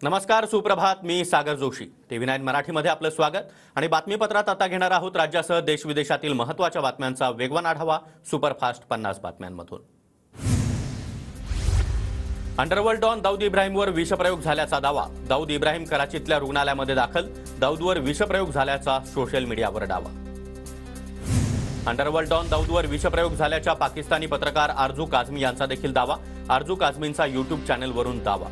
नमस्कार, सुप्रभात. मी सागर जोशी. TV9 मराठीमध्ये आपलं स्वागत आणि बातमीपत्रात आता घेणार आहोत राज्यासह देश विदेशातील महत्त्वाच्या बातम्यांचा वेगवान आढावा सुपरफास्ट 50 बातम्यांमधून. अंडरवर्ल्ड डॉन दाऊद इब्राहिमवर विषप्रयोग झाल्याचा दावा. दाऊद इब्राहिम कराचीतल्या रुग्णालयामध्ये दाखल. दाऊदवर विषप्रयोग झाल्याचा सोशल मीडियावर दावा. अंडरवर्ल्ड डॉन दाऊदवर विषप्रयोग झाल्याच्या पाकिस्तानी पत्रकार आरजू काझमी यांचा देखील दावा. आरजू काझमींचा YouTube चॅनलवरून दावा.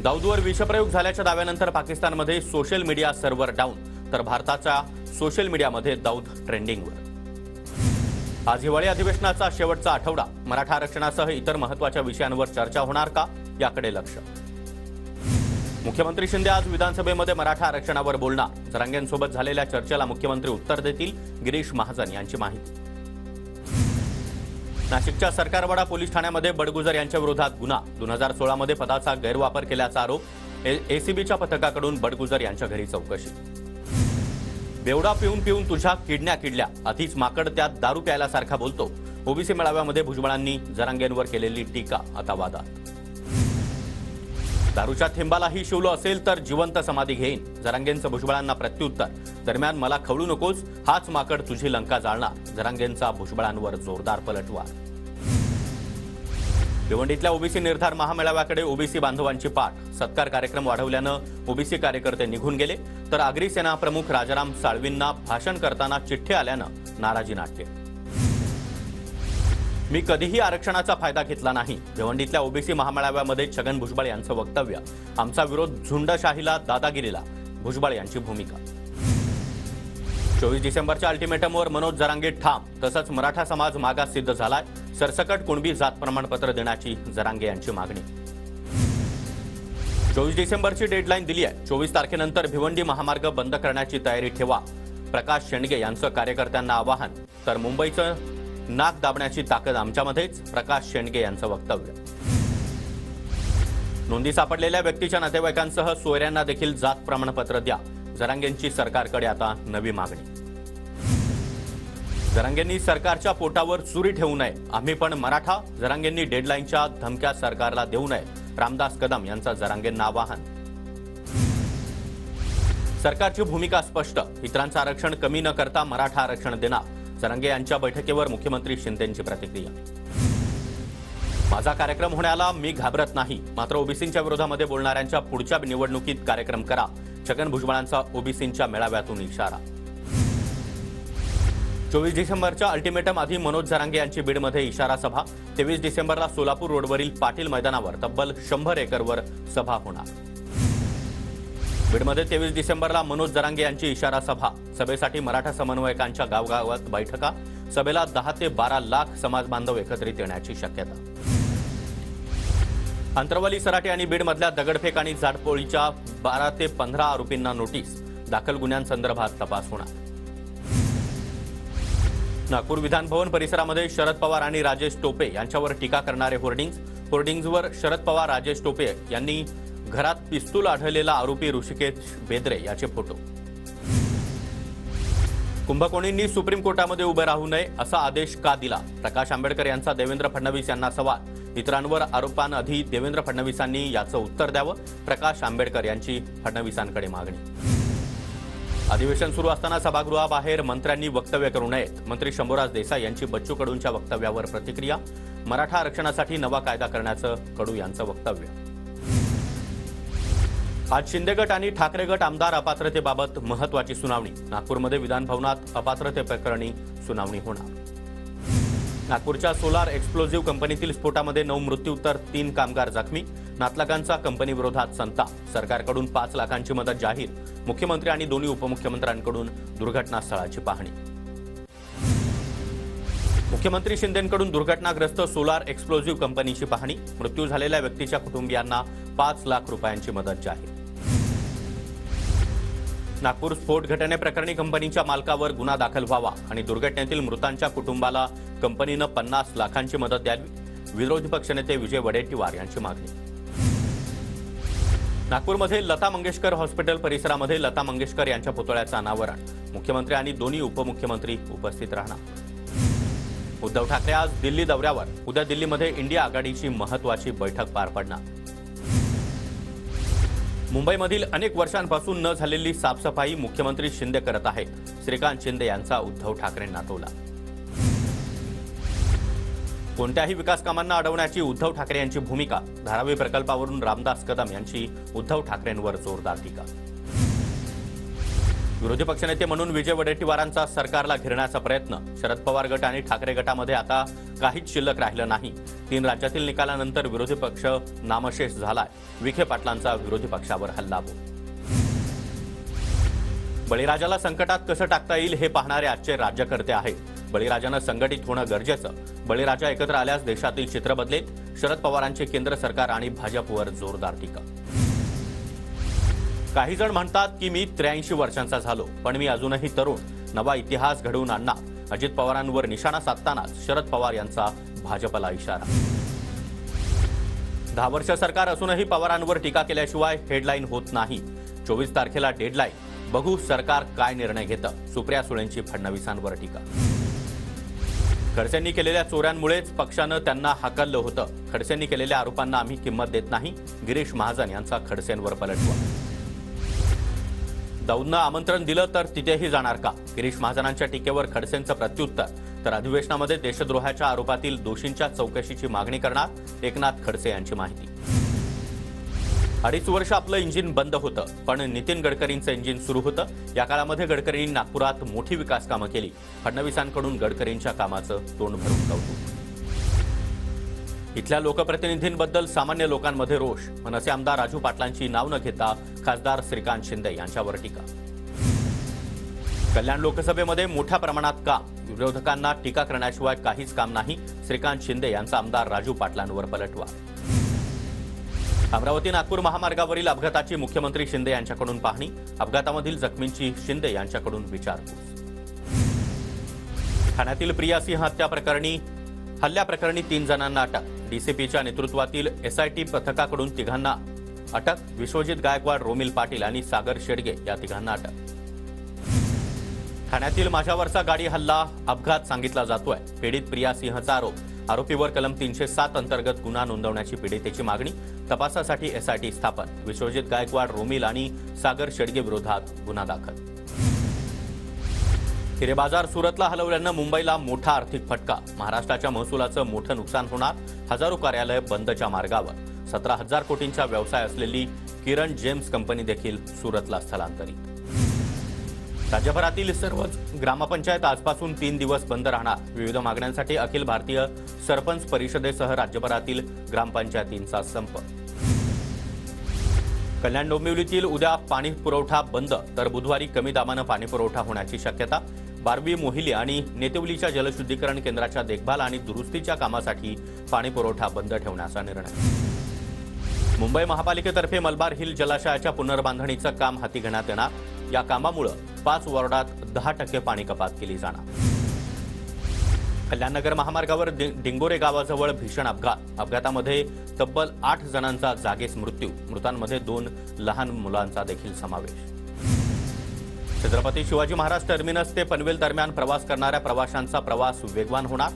दाऊदवर विषप्रयोग झाल्याच्या दाव्यानंतर पाकिस्तानमध्ये सोशल मीडिया सर्व्हर डाऊन, तर भारताच्या सोशल मीडियामध्ये दाऊद ट्रेंडिंगवर. आज हिवाळी अधिवेशनाचा शेवटचा आठवडा. मराठा आरक्षणासह इतर महत्त्वाच्या विषयांवर चर्चा होणार का, याकडे लक्ष. मुख्यमंत्री शिंदे आज विधानसभेमध्ये मराठा आरक्षणावर बोलणार. जरांगेंसोबत झालेल्या चर्चेला मुख्यमंत्री उत्तर देतील, गिरीश महाजन यांची माहिती. नाशिकच्या सरकारवाडा पोलीस ठाण्यामध्ये बडगुजर यांच्या विरोधात गुन्हा. 2016 मध्ये पदाचा गैरवापर केल्याचा आरोप. एसीबीच्या पथकाकडून बडगुजर यांच्या घरी चौकशी. बेवडा पिऊन पिऊन तुझ्या किडण्या किडल्या, आधीच माकड त्यात दारू प्यायल्यासारखा बोलतो. ओबीसी मेळाव्यामध्ये भुजबळांनी जरांगेंवर केलेली टीका आता वादात. दारूच्या थेंबालाही शिवलो असेल तर जिवंत समाधी घेईन, जरांगेंचं भुजबळांना प्रत्युत्तर. दरम्यान मला खवळू नकोस, हाच माकड तुझी लंका जाळणार, जरांगेंचा भुजबळांवर जोरदार पलटवार. भिवंडीतल्या ओबीसी निर्धार महामेळाव्याकडे ओबीसी बांधवांची पाठ. सत्कार कार्यक्रम वाढवल्यानं ओबीसी कार्यकर्ते निघून गेले, तर आगरी सेना प्रमुख राजाराम साळवींना भाषण करताना चिठ्ठी आल्यानं नाराजी नाट्य. मी कधीही आरक्षणाचा फायदा घेतला नाही. भिवंडीतल्या ओबीसी महामेळाव्यामध्ये छगन भुजबळ यांचं वक्तव्य. आमचा विरोध झुंडशाहीला, दादागिरीला, भुजबळ यांची भूमिका. 24 डिसेंबरच्या अल्टिमेटमवर मनोज जरांगे ठाम. तसंच मराठा समाज मागास सिद्ध झालाय. सरसकट कुणबी जात प्रमाणपत्र देण्याची जरांगे यांची मागणी. 24 डिसेंबरची डेडलाईन दिली आहे. 24 तारखेनंतर भिवंडी महामार्ग बंद करण्याची तयारी ठेवा, प्रकाश शेंडगे यांचं कार्यकर्त्यांना आवाहन. तर मुंबईचं नाक दाबण्याची ताकद आमच्यामध्येच, प्रकाश शेंडगे यांचं वक्तव्य. नोंदी सापडलेल्या व्यक्तीच्या नातेवाईकांसह सोयऱ्यांना देखील जात प्रमाणपत्र द्या, जरांगेंची सरकारकडे आता नवी मागणी. जरांगेंनी सरकारच्या पोटावर चुरी ठेवू नये, आम्ही पण मराठा. जरांगेंनी डेडलाईनच्या धमक्या सरकारला देऊ नये, रामदास कदम यांचं जरांगेंना आवाहन. सरकारची भूमिका स्पष्ट, इतरांचं आरक्षण कमी न करता मराठा आरक्षण देणार. जरांगे यांच्या बैठकीवर मुख्यमंत्री शिंदेंची प्रतिक्रिया. माझा कार्यक्रम होण्याला मी घाबरत नाही, मात्र ओबीसींच्या विरोधामध्ये बोलणाऱ्यांच्या पुढच्या निवडणुकीत कार्यक्रम करा, छगन भुजबळांचा ओबीसींच्या मेळाव्यातून इशारा. 24 डिसेंबरच्या अल्टिमेटम आधी मनोज जरांगे यांची बीडमध्ये इशारा सभा. 23 डिसेंबरला सोलापूर रोडवरील पाटील मैदानावर तब्बल 100 एकरवर सभा होणार. बीडमध्ये 23 डिसेंबरला मनोज जरांगे यांची इशारा सभा. सभेसाठी मराठा समन्वयकांच्या गावगावात बैठका. सभेला 10 ते 12 लाख समाज बांधव एकत्रित येण्याची शक्यता. अंतरवाली, सराटी आणि बीडमधल्या दगडफेक आणि जाटपोळीच्या 12 ते 15 आरोपींना नोटीस. दाखल गुन्ह्यांसंदर्भात तपास होणार. नागपूर विधानभवन परिसरामध्ये शरद पवार आणि राजेश टोपे यांच्यावर टीका करणारे होर्डिंग्जवर शरद पवार, राजेश टोपे यांनी घरात पिस्तूल आढळलेला आरोपी ऋषिकेश बेद्रे याचे फोटो. कुंभकोणींनी सुप्रीम कोर्टामध्ये उभे राहू नये असा आदेश का दिला, प्रकाश आंबेडकर यांचा देवेंद्र फडणवीस यांना सवाल. इतरांवर आरोपांआधी देवेंद्र फडणवीसांनी याचं उत्तर द्यावं, प्रकाश आंबेडकर यांची फडणवीसांकडे मागणी. अधिवेशन सुरू असताना सभागृहाबाहेर मंत्र्यांनी वक्तव्य करू नयेत, मंत्री शंभूराज देसाई यांची बच्चू कडूंच्या वक्तव्यावर प्रतिक्रिया. मराठा आरक्षणासाठी नवा कायदा करण्याचं कडू यांचं वक्तव्य. आज शिंदे गट आणि ठाकरे गट आमदार अपात्रतेबाबत महत्त्वाची सुनावणी. नागपूरमध्ये विधानभवनात अपात्रते प्रकरणी सुनावणी होणार. नागपूरच्या सोलार एक्सप्लोजिव्ह कंपनीतील स्फोटामध्ये 9 मृत्यू तर 3 कामगार जखमी. नातलगांचा कंपनीविरोधात संताप. सरकारकडून 5 लाखांची मदत जाहीर. मुख्यमंत्री आणि दोन्ही उपमुख्यमंत्र्यांकडून दुर्घटनास्थळाची पाहणी. मुख्यमंत्री शिंदेंकडून दुर्घटनाग्रस्त सोलार एक्सप्लोजिव्ह कंपनीची पाहणी. मृत्यू झालेल्या व्यक्तीच्या कुटुंबियांना 5 लाख रुपयांची मदत जाहीर. नागपूर स्फोट घटनेप्रकरणी कंपनीच्या मालकावर गुन्हा दाखल व्हावा आणि दुर्घटनेतील मृतांच्या कुटुंबाला कंपनीनं 50 लाखांची मदत द्यावी. विरोधी पक्षनेते विजय वडेट्टीवार यांची मागणी. नागपूरमध्ये लता मंगेशकर हॉस्पिटल परिसरामध्ये लता मंगेशकर यांच्या पुतळ्याचं अनावरण. मुख्यमंत्री आणि दोन्ही उपमुख्यमंत्री उपस्थित राहणार. उद्धव ठाकरे आज दिल्ली दौऱ्यावर. उद्या दिल्लीमध्ये इंडिया आघाडीची महत्त्वाची बैठक पार पडणार. मुंबईमधील अनेक वर्षांपासून न झालेली साफसफाई मुख्यमंत्री शिंदे करत आहेत. श्रीकांत शिंदे यांचा उद्धव ठाकरेंना टोला. कोणत्याही विकास कामांना अडवण्याची उद्धव ठाकरे यांची भूमिका. धारावी प्रकल्पावरून रामदास कदम यांची उद्धव ठाकरेंवर जोरदार टीका. विरोधी पक्षनेते म्हणून विजय वडेट्टीवारांचा सरकारला घेरण्याचा प्रयत्न. शरद पवार गट आणि ठाकरे गटामध्ये आता काहीच शिल्लक राहिलं नाही. 3 राज्यातील निकालानंतर विरोधी पक्ष नामशेष झालाय. विखे पाटलांचा विरोधी पक्षावर हल्लाबोल. बळीराजाला संकटात कसं टाकता येईल हे पाहणारे आजचे राज्यकर्ते आहेत. बळीराजानं संघटित होणं गरजेचं. बळीराजा एकत्र आल्यास देशातील चित्र बदलेल. शरद पवारांचे केंद्र सरकार आणि भाजपवर जोरदार टीका. काही जण म्हणतात की मी 83 वर्षांचा झालो, पण मी अजूनही तरुण. नवा इतिहास घडवून आणणार. अजित पवारांवर निशाणा साधतानाच शरद पवार यांचा भाजपला इशारा. 10 वर्ष सरकार असूनही पवारांवर टीका केल्याशिवाय हेडलाईन होत नाही. 24 तारखेला डेडलाईन. बघू सरकार काय निर्णय घेतं. सुप्रिया सुळेंची फडणवीसांवर टीका. खडसेंनी केलेल्या चोऱ्यांमुळेच पक्षानं त्यांना हाकललं होतं. खडसेंनी केलेल्या आरोपांना आम्ही किंमत देत नाही. गिरीश महाजन यांचा खडसेंवर पलटवार. दौंडनं आमंत्रण दिलं तर तिथेही जाणार का. गिरीश महाजनांच्या टीकेवर खडसेंचं प्रत्युत्तर. तर अधिवेशनामध्ये देशद्रोहाच्या आरोपातील दोषींच्या चौकशीची मागणी करणार एकनाथ खडसे यांची माहिती. 2.5 वर्ष आपलं इंजिन बंद होतं, पण नितीन गडकरींचं इंजिन सुरू होतं. या काळामध्ये गडकरींनी नागपुरात मोठी विकास कामं केली. फडणवीसांकडून गडकरींच्या कामाचं तोंड भरून कौतुक. इथल्या लोकप्रतिनिधींबद्दल सामान्य लोकांमध्ये रोष. मनसे आमदार राजू पाटलांची नाव न घेता खासदार श्रीकांत शिंदे यांच्यावर टीका. कल्याण लोकसभेमध्ये मोठ्या प्रमाणात काम. विरोधकांना टीका करण्याशिवाय काहीच काम नाही. श्रीकांत शिंदे यांचा आमदार राजू पाटलांवर पलटवार. अमरावती नागपूर महामार्गावरील अपघाताची मुख्यमंत्री शिंदे यांच्याकडून पाहणी. अपघातामधील जखमींची शिंदे यांच्याकडून विचारपूस. ठाण्यातील प्रिया सिंह हल्ल्याप्रकरणी 3 जणांना अटक. डीसीपीच्या नेतृत्वातील एसआयटी पथकाकडून 3घांना अटक. विश्वजित गायकवाड, रोमिल पाटील आणि सागर शेडगे या 3घांना अटक. ठाण्यातील माझ्यावरचा गाडी हल्ला अपघात सांगितला जातोय. पीडित प्रिया सिंहचा आरोप. आरोपीवर कलम 307 अंतर्गत गुन्हा नोंदवण्याची पीडितेची मागणी. तपासासाठी एसआयटी स्थापन. विश्वजित गायकवाड, रोमिल आणि सागर शेडगे विरोधात गुन्हा दाखल. हिरे बाजार सुरतला हलवल्यानं मुंबईला मोठा आर्थिक फटका. महाराष्ट्राच्या महसुलाचं मोठं नुकसान होणार. हजारो कार्यालय बंदच्या मार्गावर. 17,000 कोटींचा व्यवसाय असलेली किरण जेम्स कंपनी देखील सुरतला स्थलांतरित. राज्यभरातील सर्वच ग्रामपंचायत आजपासून 3 दिवस बंद राहणार. विविध मागण्यांसाठी अखिल भारतीय सरपंच परिषदेसह राज्यभरातील ग्रामपंचायतींचा संप. कल्याण डोंबिवलीतील उद्या पाणी पुरवठा बंद, तर बुधवारी कमी दाबानं पाणी पुरवठा होण्याची शक्यता. बारवी, मोहिली आणि नेतेवलीच्या जलशुद्धीकरण केंद्राच्या देखभाल आणि दुरुस्तीच्या कामासाठी पाणी पुरवठा बंद ठेवण्याचा निर्णय. मुंबई महापालिकेतर्फे मलबार हिल जलाशयाच्या पुनर्बांधणीचं काम हाती घेण्यात येणार. या कामामुळे 5 वॉर्डात 10% पाणी कपात केली जाणार. कल्याणनगर महामार्गावर डिंगोरे गावाजवळ भीषण अपघात. अपघातामध्ये तब्बल 8 जणांचा जागीच मृत्यू. मृतांमध्ये 2 लहान मुलांचा देखील समावेश. छत्रपती शिवाजी महाराज टर्मिनस ते पनवेल दरम्यान प्रवास करणाऱ्या प्रवाशांचा प्रवास वेगवान होणार.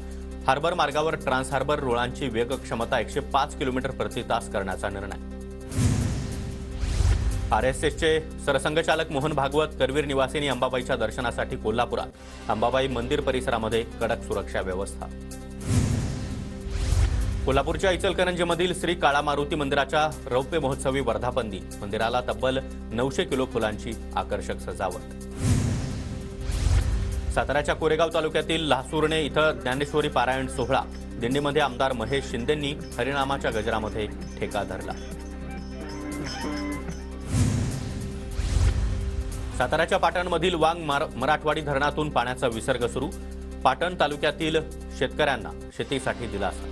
हार्बर मार्गावर ट्रान्स हार्बर रुळांची वेग क्षमता 105 किलोमीटर प्रति तास करण्याचा निर्णय. आरएसएसचे सरसंघचालक मोहन भागवत करवीर निवासिनी अंबाबाईच्या दर्शनासाठी कोल्हापुरात. अंबाबाई मंदिर परिसरामध्ये कडक सुरक्षा व्यवस्था. कोल्हापूरच्या इचलकरंजीमधील श्री काळा मारुती मंदिराच्या रौप्य महोत्सवी वर्धापन दिन. मंदिराला तब्बल 900 किलो फुलांची आकर्षक सजावट. साताऱ्याच्या कोरेगाव तालुक्यातील लासुर्णे इथं ज्ञानेश्वरी पारायण सोहळा. दिंडीमध्ये आमदार महेश शिंदेंनी हरिनामाच्या गजरामध्ये ठेका धरला. साताऱ्याच्या पाटणमधील वांग मराठवाडी धरणातून पाण्याचा विसर्ग सुरू. पाटण तालुक्यातील शेतकऱ्यांना शेतीसाठी दिलासा.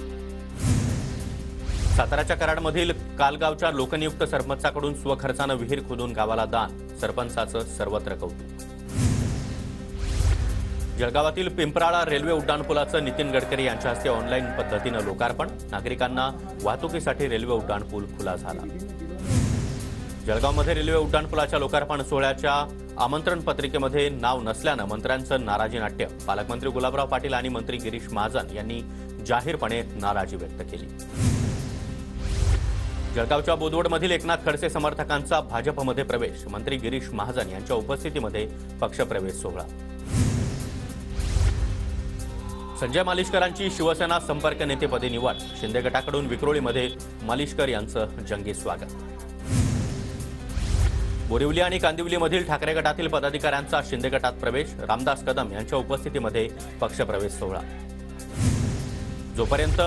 साताऱ्याच्या कराडमधील कालगावच्या लोकनियुक्त सरपंचाकडून स्वखर्चानं विहीर खोदून गावाला दान. सरपंचाचं सर्वत्र कौतुक. जळगावातील पिंपराळा रेल्वे उड्डाणपुलाचं नितीन गडकरी यांच्या हस्ते ऑनलाईन पद्धतीनं लोकार्पण. नागरिकांना वाहतुकीसाठी रेल्वे उड्डाणपूल खुला झाला. जळगावमध्ये रेल्वे उड्डाणपुलाच्या लोकार्पण सोहळ्याच्या आमंत्रण पत्रिकेमध्ये नाव नसल्यानं मंत्र्यांचं नाराजी नाट्य. पालकमंत्री गुलाबराव पाटील आणि मंत्री गिरीश महाजन यांनी जाहीरपणे नाराजी व्यक्त केली. जळगावच्या बोदवडमधील एकनाथ खडसे समर्थकांचा भाजपमध्ये प्रवेश, मंत्री गिरीश महाजन यांच्या उपस्थितीमध्ये पक्षप्रवेश सोहळा. संजय मालिशकरांची शिवसेना संपर्क नेतेपदी निवड, शिंदे गटाकडून विक्रोळीमध्ये मालिशकर यांचं जंगी स्वागत. बोरिवली आणि कांदिवलीमधील ठाकरे गटातील पदाधिकाऱ्यांचा शिंदे गटात प्रवेश, रामदास कदम यांच्या उपस्थितीमध्ये पक्षप्रवेश सोहळा. जोपर्यंत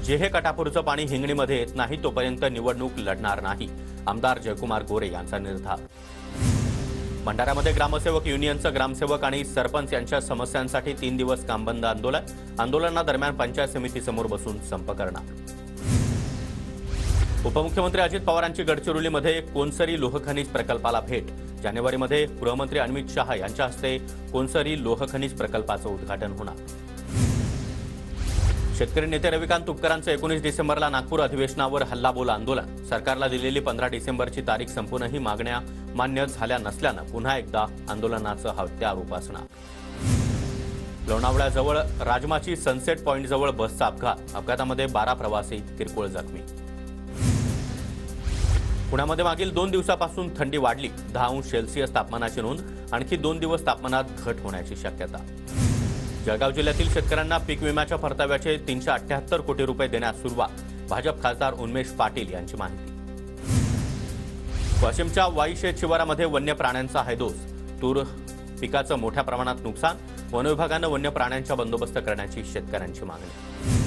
जेहे कटापूरचं पाणी हिंगणीमध्ये येत नाही तोपर्यंत निवडणूक लढणार नाही, आमदार जयकुमार गोरे यांचा निर्धार. भंडाऱ्यामध्ये ग्रामसेवक युनियनचं ग्रामसेवक आणि सरपंच यांच्या समस्यांसाठी 3 दिवस कामबंद आंदोलन, आंदोलनादरम्यान पंचायत समितीसमोर बसून संप करणार. उपमुख्यमंत्री अजित पवारांची गडचिरोलीमध्ये कोनसरी लोहखनिज प्रकल्पाला भेट, जानेवारीमध्ये गृहमंत्री अमित शहा यांच्या हस्ते कोनसरी लोहखनिज प्रकल्पाचं उद्घाटन होणार. शेतकरी नेते रविकांत तुपकरांचं 19 डिसेंबरला नागपूर अधिवेशनावर हल्लाबोल आंदोलन, सरकारला दिलेली 15 डिसेंबरची तारीख संपूनही मागण्या मान्य झाल्या नसल्यानं पुन्हा एकदा आंदोलनाचं हत्यारूप असणार. लोणावळ्याजवळ राजमाची सनसेट पॉइंटजवळ बसचा अपघात, अपघातामध्ये 12 प्रवासी किरकोळ जखमी. पुण्यामध्ये मागील 2 दिवसापासून थंडी वाढली, 10 अंश सेल्सिअस तापमानाची नोंद, आणखी 2 दिवस तापमानात घट होण्याची शक्यता. जळगाव जिल्ह्यातील शेतकऱ्यांना पीक विम्याच्या परताव्याचे 378 कोटी रुपये देण्यास सुरुवात, भाजप खासदार उन्मेष पाटील यांची माहिती. वाशिमच्या वाईशेत शिवारामध्ये वन्य प्राण्यांचा हैदोस, तूर पिकाचं मोठ्या प्रमाणात नुकसान, वनविभागानं वन्य प्राण्यांचा बंदोबस्त करण्याची शेतकऱ्यांची मागणी.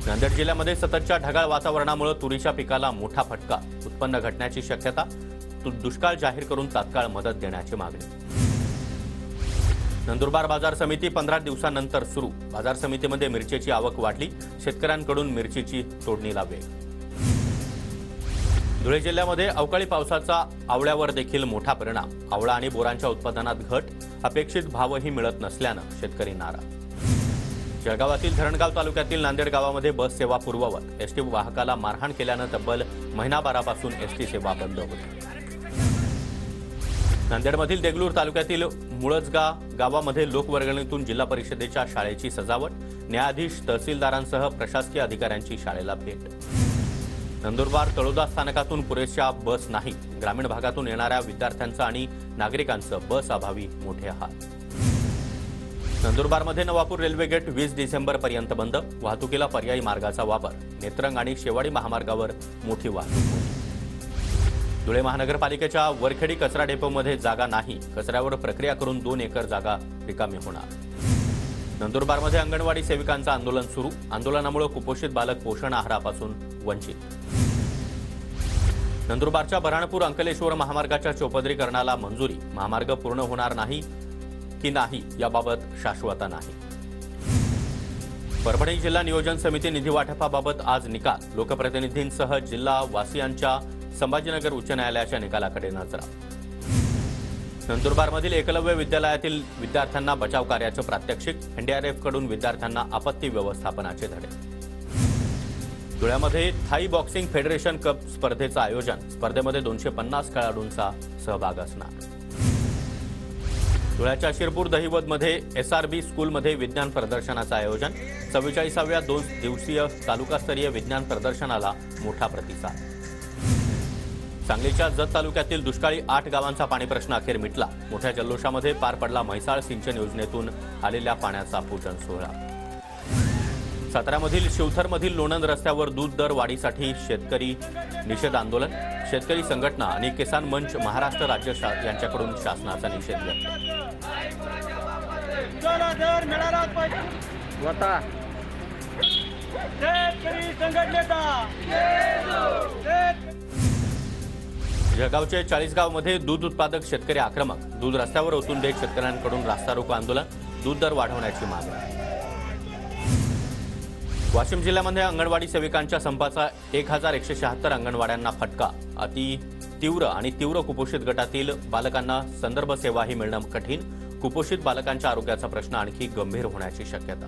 नांदेड जिल्ह्यामध्ये सततच्या ढगाळ वातावरणामुळे तुरीच्या पिकाला मोठा फटका, उत्पन्न घटण्याची शक्यता, दुष्काळ जाहीर करून तात्काळ मदत देण्याची मागणी. नंदुरबार बाजार समिती 15 दिवसांनंतर सुरू, बाजार समितीमध्ये मिरचीची आवक वाढली, शेतकऱ्यांकडून मिरचीची तोडणीला वेग. धुळे जिल्ह्यामध्ये अवकाळी पावसाचा आवळ्यावर देखील मोठा परिणाम, आवळा आणि बोरांच्या उत्पादनात घट, अपेक्षित भावही मिळत नसल्यानं शेतकरी नाराज. जळगावातील धरणगाव तालुक्यातील नांदेड गावामध्ये बस सेवा पूर्ववत, एसटी वाहकाला मारहाण केल्यानं तब्बल महिनाभरापासून एसटी सेवा बंद होती. नांदेडमधील देगलूर तालुक्यातील मुळजगा गावामध्ये लोकवर्गणीतून जिल्हा परिषदेच्या शाळेची सजावट, न्यायाधीश तहसीलदारांसह प्रशासकीय अधिकाऱ्यांची शाळेला भेट. नंदुरबार तळोदा स्थानकातून पुरेशा बस नाही, ग्रामीण भागातून येणाऱ्या विद्यार्थ्यांचं आणि नागरिकांचं बस अभावी मोठे हाल. नंदुरबारमध्ये नवापूर रेल्वे गेट 20 डिसेंबरपर्यंत बंद, वाहतुकीला पर्यायी मार्गाचा वापर, नेत्रंग आणि शेवाडी महामार्गावर मोठी वाहतूक. धुळे महानगरपालिकेच्या वरखेडी कचरा डेपोमध्ये जागा नाही, कचऱ्यावर प्रक्रिया करून 2 एकर जागा रिकामी होणार. नंदुरबारमध्ये अंगणवाडी सेविकांचं आंदोलन सुरू, आंदोलनामुळे कुपोषित बालक पोषण आहारापासून वंचित. नंदुरबारच्या बऱ्हाणपूर अंकलेश्वर महामार्गाच्या चौपदरीकरणाला मंजुरी, महामार्ग पूर्ण होणार नाही की नाही याबाबत शाश्वता नाही. परभणी जिल्हा नियोजन समिती निधी वाटपाबाबत आज निकाल, लोकप्रतिनिधींसह जिल्हा वासियांच्या संभाजीनगर उच्च न्यायालयाच्या निकालाकडे नजरा. नंदुरबारमधील एकलव्य विद्यालयातील विद्यार्थ्यांना बचाव कार्याचं प्रात्यक्षिक, एनडीआरएफकडून विद्यार्थ्यांना आपत्ती व्यवस्थापनाचे धडे. धुळ्यामध्ये थाई बॉक्सिंग फेडरेशन कप स्पर्धेचं आयोजन, स्पर्धेमध्ये 250 खेळाडूंचा सहभाग असणार. धुळ्याच्या शिरपूर दहिवदमध्ये एसआरबी स्कूलमध्ये विज्ञान प्रदर्शनाचं आयोजन, 44व्या 2 दिवसीय तालुकास्तरीय विज्ञान प्रदर्शनाला मोठा प्रतिसाद. सांगलीच्या जत तालुक्यातील दुष्काळी 8 गावांचा पाणी प्रश्न अखेर मिटला, मोठ्या जल्लोषामध्ये पार पडला म्हैसाळ सिंचन योजनेतून आलेल्या पाण्याचा पूजन सोहळा. साताऱ्यामधील शिवथरमधील लोणंद रस्त्यावर दूध दर वाढीसाठी शेतकरी निषेध आंदोलन, शेतकरी संघटना आणि किसान मंच महाराष्ट्र राज्य यांच्याकडून शासनाचा निषेध व्यक्त. जळगावचे 40 गावमध्ये दूध उत्पादक शेतकरी आक्रमक, दूध रस्त्यावर ओतून देत शेतकऱ्यांकडून रास्ता रोको आंदोलन, दूध दर वाढवण्याची मागणी. वाशिम जिल्ह्यामध्ये अंगणवाडी सेविकांच्या संपाचा 1176 अंगणवाड्यांना फटका, अति तीव्र आणि तीव्र कुपोषित गटातील बालकांना संदर्भ सेवाही मिळणं कठीण, कुपोषित बालकांच्या आरोग्याचा प्रश्न आणखी गंभीर होण्याची शक्यता.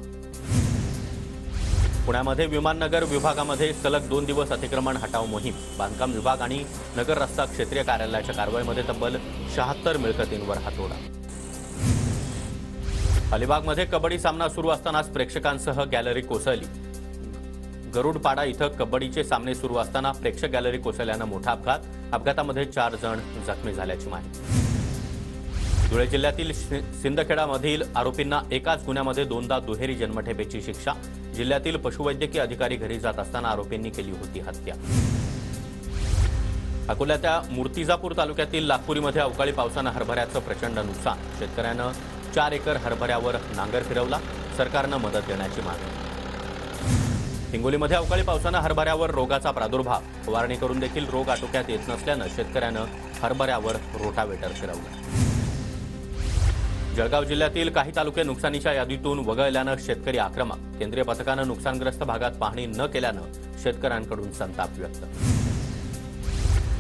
पुण्यामध्ये विमाननगर विभागामध्ये सलग 2 दिवस अतिक्रमण हटाव मोहीम, बांधकाम विभाग आणि नगर रस्ता क्षेत्रीय कार्यालयाच्या कारवाईमध्ये तब्बल 76 मिळकतींवर हातोडा. अलिबागमध्ये कबड्डी सामना सुरू असतानाच प्रेक्षकांसह गॅलरी कोसळली, गरुडपाडा इथं कबड्डीचे सामने सुरू असताना प्रेक्षक गॅलरी कोसळल्यानं मोठा अपघातामध्ये 4 जण जखमी झाल्याची माहिती. धुळे जिल्ह्यातील सिंदखेडामधील आरोपींना एकाच गुन्ह्यामध्ये 2दा दुहेरी जन्मठेपेची शिक्षा. जिल्ह्यातील पशुवैद्यकीय अधिकारी घरी जात असताना आरोपींनी केली होती हत्या. अकोल्याच्या मूर्तिजापूर तालुक्यातील लाखपुरीमध्ये अवकाळी पावसानं हरभऱ्याचं प्रचंड नुकसान. शेतकऱ्यानं 4 एकर हरभऱ्यावर नांगर फिरवला. सरकारनं मदत देण्याची मागणी. हिंगोलीमध्ये अवकाळी पावसानं हरभऱ्यावर रोगाचा प्रादुर्भाव. फवारणी करून देखील रोग आटोक्यात येत नसल्यानं शेतकऱ्यानं हरभऱ्यावर रोटावेटर फिरवलं. जळगाव जिल्ह्यातील काही तालुके नुकसानीच्या यादीतून वगळल्यानं शेतकरी आक्रमक. केंद्रीय पथकानं नुकसानग्रस्त भागात पाहणी न केल्यानं शेतकऱ्यांकडून संताप व्यक्त.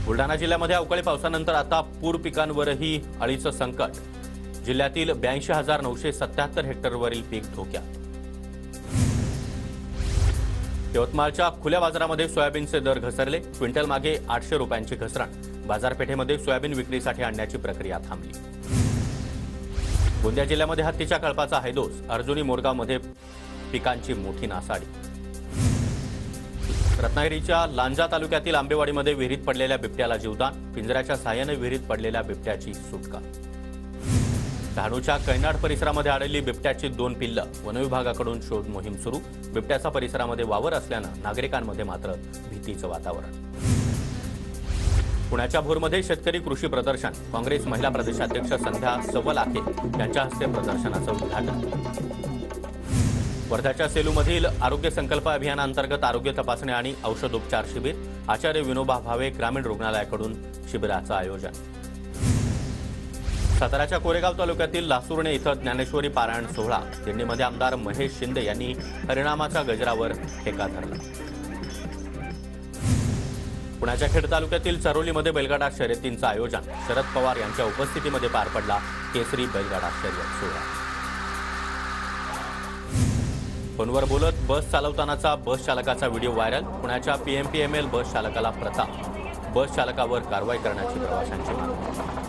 बुलढाणा जिल्ह्यामध्ये अवकाळी पावसानंतर आता पूर पिकांवरही अळीचं संकट. जिल्ह्यातील 82,977 हेक्टरवरील पीक धोक्यात. यवतमाळच्या खुल्या बाजारामध्ये सोयाबीनचे दर घसरले. क्विंटल मागे 800 रुपयांची घसरण. बाजारपेठेमध्ये सोयाबीन विक्रीसाठी आणण्याची प्रक्रिया थांबली. गोंदिया जिल्ह्यामध्ये हत्तीच्या कळपाचा हैदोस. अर्जुनी मोरगावमध्ये पिकांची मोठी नासाडी. रत्नागिरीच्या लांजा तालुक्यातील आंबेवाडीमध्ये विहिरीत पडलेल्या बिबट्याला जीवदान. पिंजऱ्याच्या साहाय्याने विहिरीत पडलेल्या बिबट्याची सुटका. डहाणूच्या कैनाड परिसरामध्ये आढळली बिबट्याची 2 पिल्लं. वनविभागाकडून शोध मोहीम सुरू. बिबट्याचा परिसरामध्ये वावर असल्यानं नागरिकांमध्ये मात्र भीतीचं वातावरण. पुण्याच्या भोरमध्ये शेतकरी कृषी प्रदर्शन. काँग्रेस महिला प्रदेशाध्यक्ष संध्या सवलाखे यांच्या हस्ते प्रदर्शनाचं उद्घाटन. वर्ध्याच्या सेलूमधील आरोग्य संकल्प अभियानांतर्गत आरोग्य तपासणी आणि औषधोपचार शिबिर. आचार्य विनोबा भावे ग्रामीण रुग्णालयाकडून शिबिराचं आयोजन. साताऱ्याच्या कोरेगाव तालुक्यातील लासुर्णे इथं ज्ञानेश्वरी पारायण सोहळा. दिंडीमध्ये आमदार महेश शिंदे यांनी हरिनामाच्या गजरावर ठेका धरला. पुण्याच्या खेड तालुक्यातील चरोलीमध्ये बैलगाडा शर्यतींचं आयोजन. शरद पवार यांच्या उपस्थितीमध्ये पार पडला केसरी बैलगाडा शर्यत सोहळा. फोनवर बोलत बस चालवतानाचा बस चालकाचा व्हिडिओ व्हायरल. पुण्याच्या PMPML बस चालकाला प्रताप. बस चालकावर कारवाई करण्याची प्रवाशांची मागणी.